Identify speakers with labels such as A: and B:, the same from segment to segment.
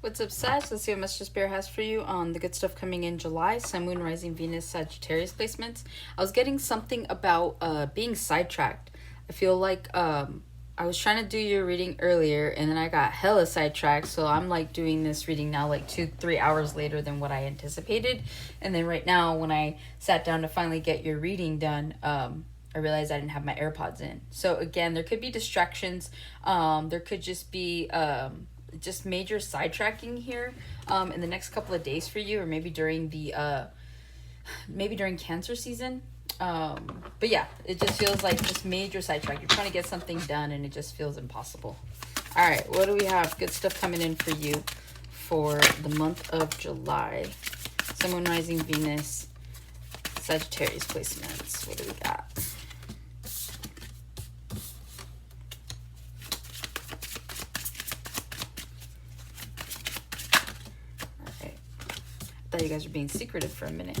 A: What's up, Sag? Let's see what Mr. Spirit has for you on the good stuff coming in July. Sun, Moon, Rising, Venus, Sagittarius placements. I was getting something about being sidetracked. I feel like I was trying to do your reading earlier and then I got hella sidetracked. So I'm like doing this reading now like 2-3 hours later than what I anticipated. And then right now when I sat down to finally get your reading done, I realized I didn't have my AirPods in. So again, there could be distractions. There could just be just major sidetracking here in the next couple of days for you, or maybe during the maybe during Cancer season. But yeah, it just feels like just major sidetrack. You're trying to get something done and it just feels impossible. All right, what do we have? Good stuff coming in for you for the month of July. Sun, Moon, Rising, Venus, Sagittarius placements. What do we got? I thought you guys were being secretive for a minute.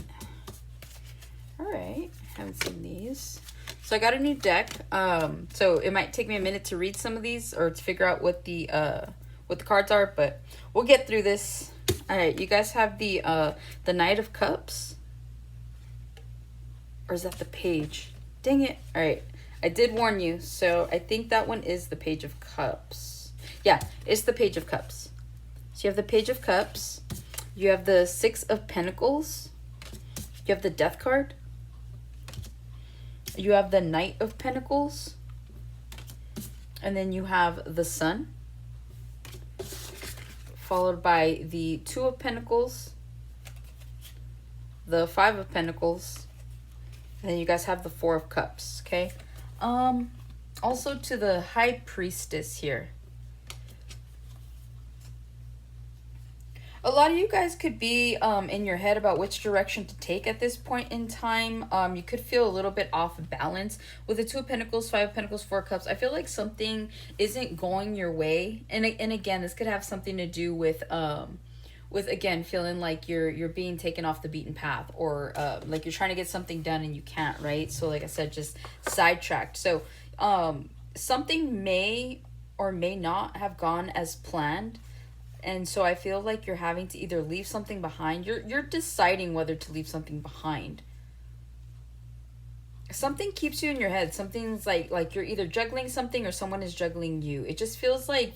A: All right, haven't seen these. So I got a new deck. So it might take me a minute to read some of these or to figure out what the cards are, but we'll get through this. All right, you guys have the Knight of Cups, or is that the Page? Dang it! All right, I did warn you. So I think that one is the Page of Cups. Yeah, it's the Page of Cups. So you have the Page of Cups. You have the Six of Pentacles. You have the Death card. You have the Knight of Pentacles. And then you have the Sun. Followed by the Two of Pentacles. The Five of Pentacles. And then you guys have the Four of Cups, okay? Also to the High Priestess here. A lot of you guys could be in your head about which direction to take at this point in time. You could feel a little bit off balance with the Two of Pentacles, Five of Pentacles, Four of Cups. I feel like something isn't going your way, and again, this could have something to do with again feeling like you're being taken off the beaten path, or like you're trying to get something done and you can't, right? So like I said, just sidetracked. So something may or may not have gone as planned. And so I feel like you're having to either leave something behind. You're deciding whether to leave something behind. Something keeps you in your head. Something's like you're either juggling something or someone is juggling you. It just feels like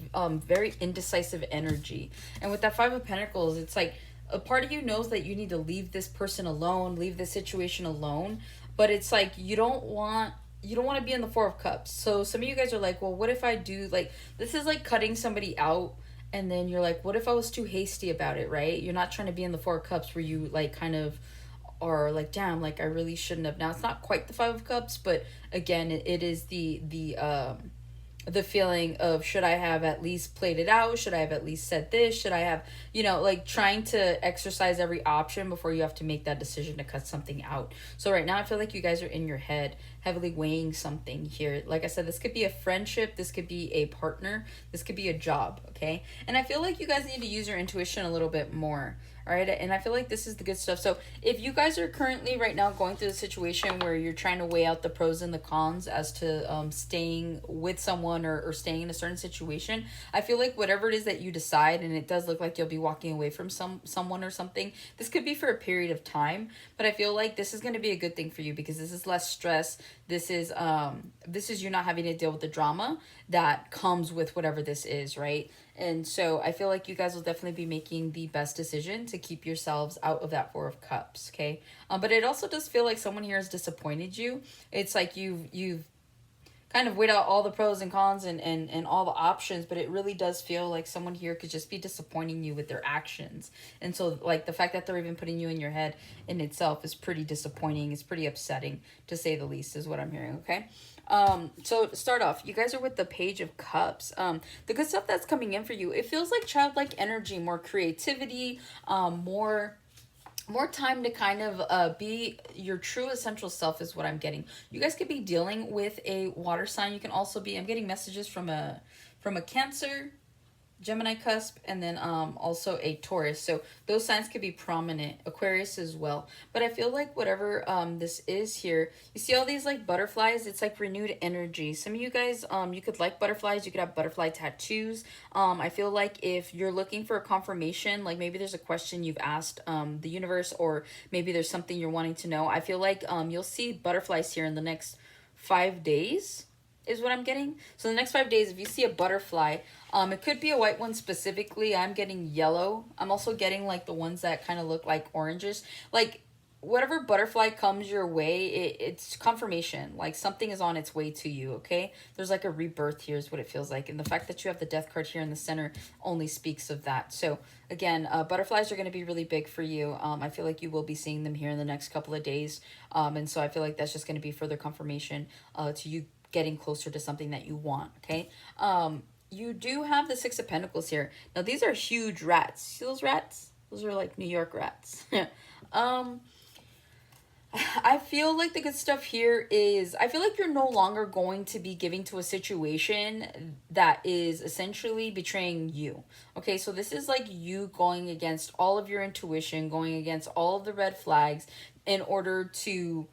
A: very indecisive energy. And with that Five of Pentacles, it's like a part of you knows that you need to leave this person alone, leave this situation alone. But it's like you don't want to be in the Four of Cups. So some of you guys are like, well, what if I do, like, this is like cutting somebody out. And then you're like, what if I was too hasty about it, right? You're not trying to be in the Four of Cups where you like kind of are like, damn, like I really shouldn't have. Now it's not quite the Five of Cups, but again, it is the feeling of, should I have at least played it out? Should I have at least said this? Should I have, like trying to exercise every option before you have to make that decision to cut something out. So right now I feel like you guys are in your head heavily weighing something here. Like I said, this could be a friendship, this could be a partner, this could be a job, okay? And I feel like you guys need to use your intuition a little bit more. All right, and I feel like this is the good stuff. So if you guys are currently right now going through a situation where you're trying to weigh out the pros and the cons as to staying with someone or staying in a certain situation, I feel like whatever it is that you decide, and it does look like you'll be walking away from someone or something, this could be for a period of time, but I feel like this is going to be a good thing for you because this is less stress. This is you not having to deal with the drama that comes with whatever this is, right? And so I feel like you guys will definitely be making the best decision to keep yourselves out of that Four of Cups, okay? But it also does feel like someone here has disappointed you. It's like you've kind of weighed out all the pros and cons and all the options, but it really does feel like someone here could just be disappointing you with their actions. And so like the fact that they're even putting you in your head in itself is pretty disappointing. It's pretty upsetting, to say the least, is what I'm hearing, okay? So to start off, you guys are with the Page of Cups. The good stuff that's coming in for you, it feels like childlike energy, more creativity, more time to kind of be your true essential self is what I'm getting. You guys could be dealing with a water sign. You can also be, I'm getting messages from a Cancer, Gemini cusp, and then also a Taurus. So those signs could be prominent. Aquarius as well. But I feel like whatever this is here, you see all these like butterflies, it's like renewed energy. Some of you guys you could like butterflies, you could have butterfly tattoos. I feel like if you're looking for a confirmation, like maybe there's a question you've asked the universe, or maybe there's something you're wanting to know. I feel like you'll see butterflies here in the next 5 days is what I'm getting. So the next 5 days, if you see a butterfly, it could be a white one specifically. I'm getting yellow. I'm also getting like the ones that kind of look like oranges. Like whatever butterfly comes your way, it's confirmation. Like something is on its way to you, okay? There's like a rebirth here is what it feels like. And the fact that you have the death card here in the center only speaks of that. So again, butterflies are going to be really big for you. I feel like you will be seeing them here in the next couple of days. And so I feel like that's just going to be further confirmation to you getting closer to something that you want, okay? You do have the Six of Pentacles here. Now, these are huge rats. See those rats? Those are like New York rats. I feel like the good stuff here is I feel like you're no longer going to be giving to a situation that is essentially betraying you. Okay, so this is like you going against all of your intuition, going against all of the red flags in order to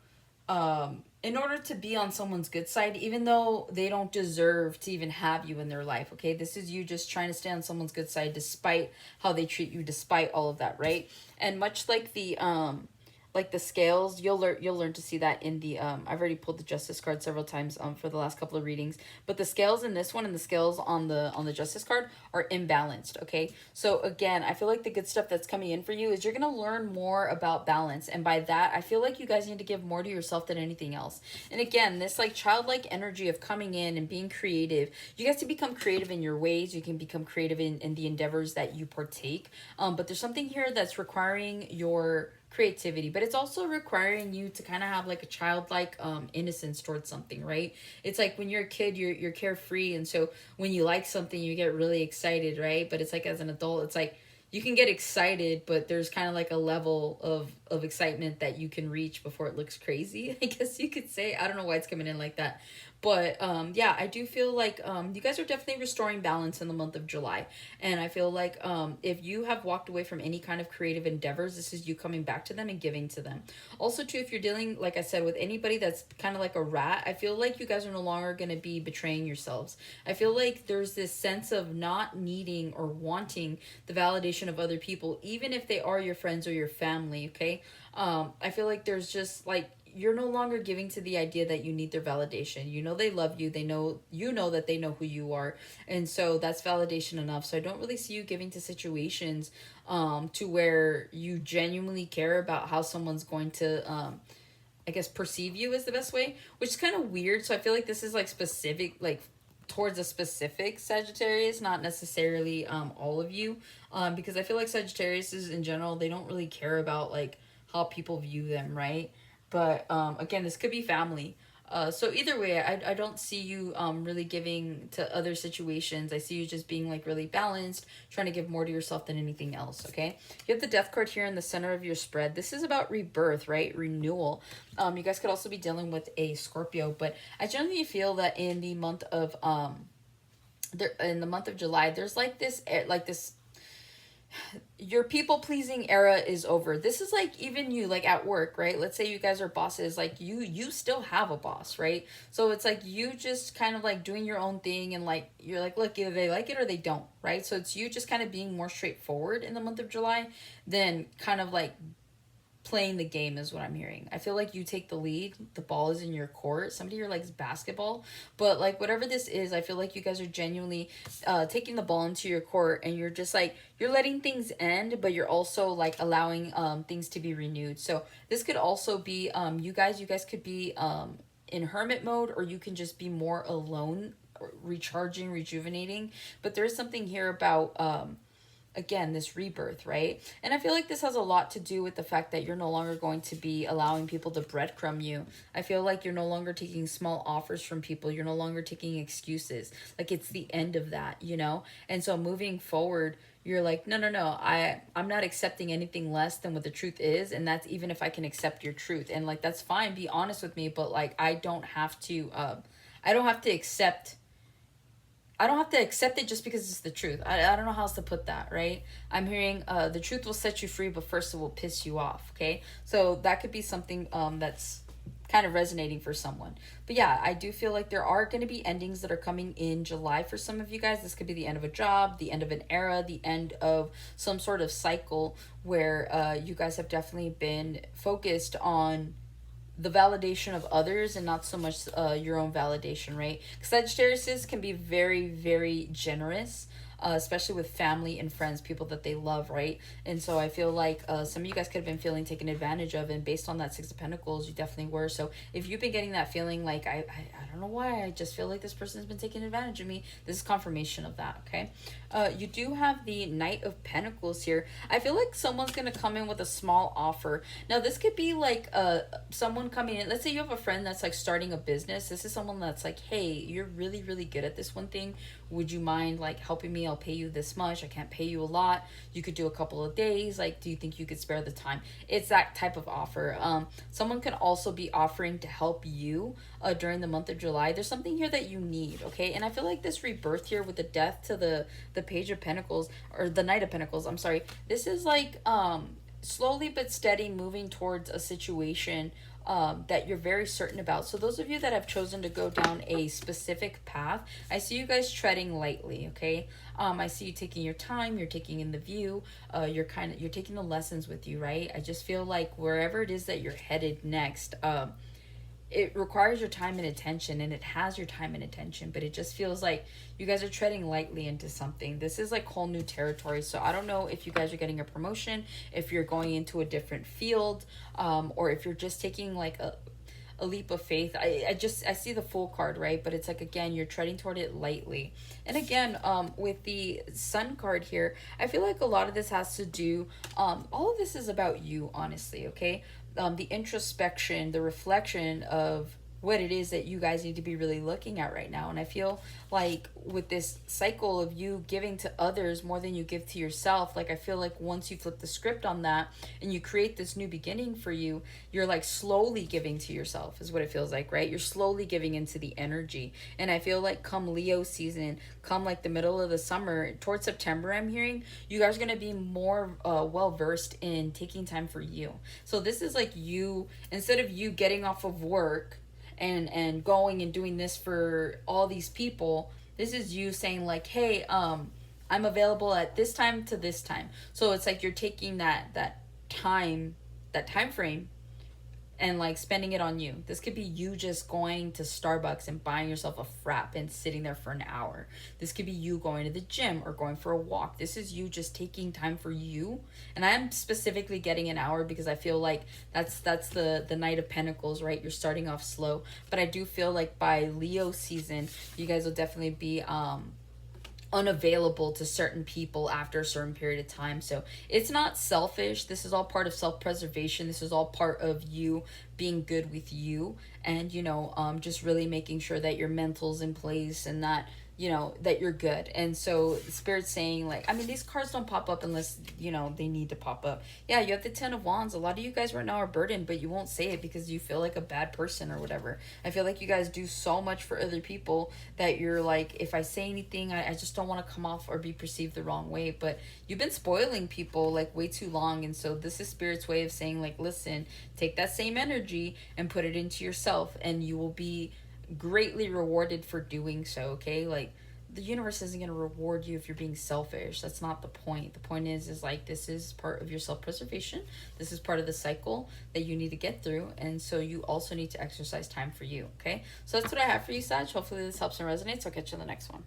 A: be on someone's good side, even though they don't deserve to even have you in their life. Okay, this is you just trying to stay on someone's good side despite how they treat you, despite all of that, right? And much like the scales, you'll learn to see that in the I've already pulled the Justice card several times for the last couple of readings, but the scales in this one and the scales on the Justice card are imbalanced. Okay, so again, I feel like the good stuff that's coming in for you is you're gonna learn more about balance, and by that I feel like you guys need to give more to yourself than anything else. And again, this like childlike energy of coming in and being creative, you guys to become creative in your ways, you can become creative in the endeavors that you partake, but there's something here that's requiring your creativity, but it's also requiring you to kind of have like a childlike innocence towards something, right? It's like when you're a kid, you're carefree, and so when you like something you get really excited, right? But it's like as an adult, it's like you can get excited, but there's kind of like a level of excitement that you can reach before it looks crazy, I guess you could say. I don't know why it's coming in like that. But yeah, I do feel like you guys are definitely restoring balance in the month of July. And I feel like if you have walked away from any kind of creative endeavors, this is you coming back to them and giving to them. Also, too, if you're dealing, like I said, with anybody that's kind of like a rat, I feel like you guys are no longer going to be betraying yourselves. I feel like there's this sense of not needing or wanting the validation of other people, even if they are your friends or your family, okay? I feel like there's just like you're no longer giving to the idea that you need their validation. You know they love you. They know you know that they know who you are. And so that's validation enough. So I don't really see you giving to situations to where you genuinely care about how someone's going to I guess perceive you is the best way, which is kind of weird. So I feel like this is like specific, like towards a specific Sagittarius, not necessarily all of you, because I feel like Sagittarius in general, they don't really care about like how people view them, right? But again, this could be family. So either way, I don't see you really giving to other situations. I see you just being like really balanced, trying to give more to yourself than anything else, okay? You have the Death card here in the center of your spread. This is about rebirth, right? Renewal. You guys could also be dealing with a Scorpio, but I generally feel that in the month of July, there's like this your people pleasing era is over. This is like even you like at work, right? Let's say you guys are bosses, like you still have a boss, right? So it's like you just kind of like doing your own thing, and like you're like, look, either they like it or they don't, right? So it's you just kind of being more straightforward in the month of July than kind of like playing the game is what I'm hearing. I feel like you take the lead. The ball is in your court. Somebody here likes basketball, but like whatever this is, I feel like you guys are genuinely taking the ball into your court, and you're just like you're letting things end, but you're also like allowing things to be renewed. So this could also be you guys could be in hermit mode, or you can just be more alone, recharging, rejuvenating. But there's something here about again, this rebirth, right? And I feel like this has a lot to do with the fact that you're no longer going to be allowing people to breadcrumb you. I feel like you're no longer taking small offers from people. You're no longer taking excuses. Like it's the end of that, you know? And so moving forward, you're like, no, I'm not accepting anything less than what the truth is. And that's even if I can accept your truth. And like, that's fine. Be honest with me. But like, I don't have to accept I don't have to accept it just because it's the truth. I don't know how else to put that, right? I'm hearing the truth will set you free, but first it will piss you off, okay? So that could be something that's kind of resonating for someone. But yeah, I do feel like there are going to be endings that are coming in July for some of you guys. This could be the end of a job, the end of an era, the end of some sort of cycle where you guys have definitely been focused on the validation of others and not so much your own validation, right? Because Sagittarius can be very, very generous, especially with family and friends, people that they love, right? And so I feel like some of you guys could have been feeling taken advantage of, and based on that Six of Pentacles, you definitely were. So if you've been getting that feeling like, I don't know why, I just feel like this person's been taking advantage of me, this is confirmation of that, okay? You do have the Knight of Pentacles here. I feel like someone's going to come in with a small offer. Now, this could be like someone coming in. Let's say you have a friend that's like starting a business. This is someone that's like, hey, you're really, really good at this one thing. Would you mind like helping me? I'll pay you this much. I can't pay you a lot. You could do a couple of days. Like, do you think you could spare the time? It's that type of offer. Someone can also be offering to help you during the month of July. There's something here that you need, okay? And I feel like this rebirth here with the death to the Page of Pentacles, or the Knight of Pentacles, I'm sorry. This is like slowly but steady moving towards a situation that you're very certain about. So those of you that have chosen to go down a specific path, I see you guys treading lightly, okay? I see you taking your time, you're taking in the view, you're taking the lessons with you, right? I just feel like wherever it is that you're headed next, it requires your time and attention, and it has your time and attention, but it just feels like you guys are treading lightly into something. This is like whole new territory. So I don't know if you guys are getting a promotion, if you're going into a different field, or if you're just taking like a leap of faith. I see the Fool card, right? But it's like, again, you're treading toward it lightly. And again, with the Sun card here, I feel like a lot of this has to do, all of this is about you, honestly, okay? The introspection, the reflection of what it is that you guys need to be really looking at right now. And I feel like with this cycle of you giving to others more than you give to yourself, like I feel like once you flip the script on that and you create this new beginning for you, you're like slowly giving to yourself is what it feels like, right? You're slowly giving into the energy. And I feel like come Leo season, come like the middle of the summer, towards September, I'm hearing you guys are going to be more well versed in taking time for you. So this is like you, instead of you getting off of work and going and doing this for all these people, this is you saying like, hey, I'm available at this time to this time. So it's like you're taking that time frame and like spending it on you. This could be you just going to Starbucks and buying yourself a frap and sitting there for an hour. This could be you going to the gym or going for a walk. This is you just taking time for you. And I'm specifically getting an hour because I feel like that's the Knight of Pentacles, right? You're starting off slow, but I do feel like by Leo season, you guys will definitely be unavailable to certain people after a certain period of time. So it's not selfish. This is all part of self-preservation. This is all part of you being good with you, and just really making sure that your mental's in place and that that you're good. And so the Spirit's saying, like, I mean, these cards don't pop up unless they need to pop up. Yeah, you have the Ten of Wands. A lot of you guys right now are burdened, but you won't say it because you feel like a bad person or whatever. I feel like you guys do so much for other people that you're like, if I say anything, I just don't want to come off or be perceived the wrong way. But you've been spoiling people like way too long, and so this is Spirit's way of saying, like, listen, take that same energy and put it into yourself, and you will be greatly rewarded for doing so, okay? Like, the universe isn't going to reward you if you're being selfish. That's not the point. The point is like, this is part of your self-preservation. This is part of the cycle that you need to get through, and so you also need to exercise time for you, okay? So that's what I have for you, Sag. Hopefully this helps and resonates. I'll catch you in the next one.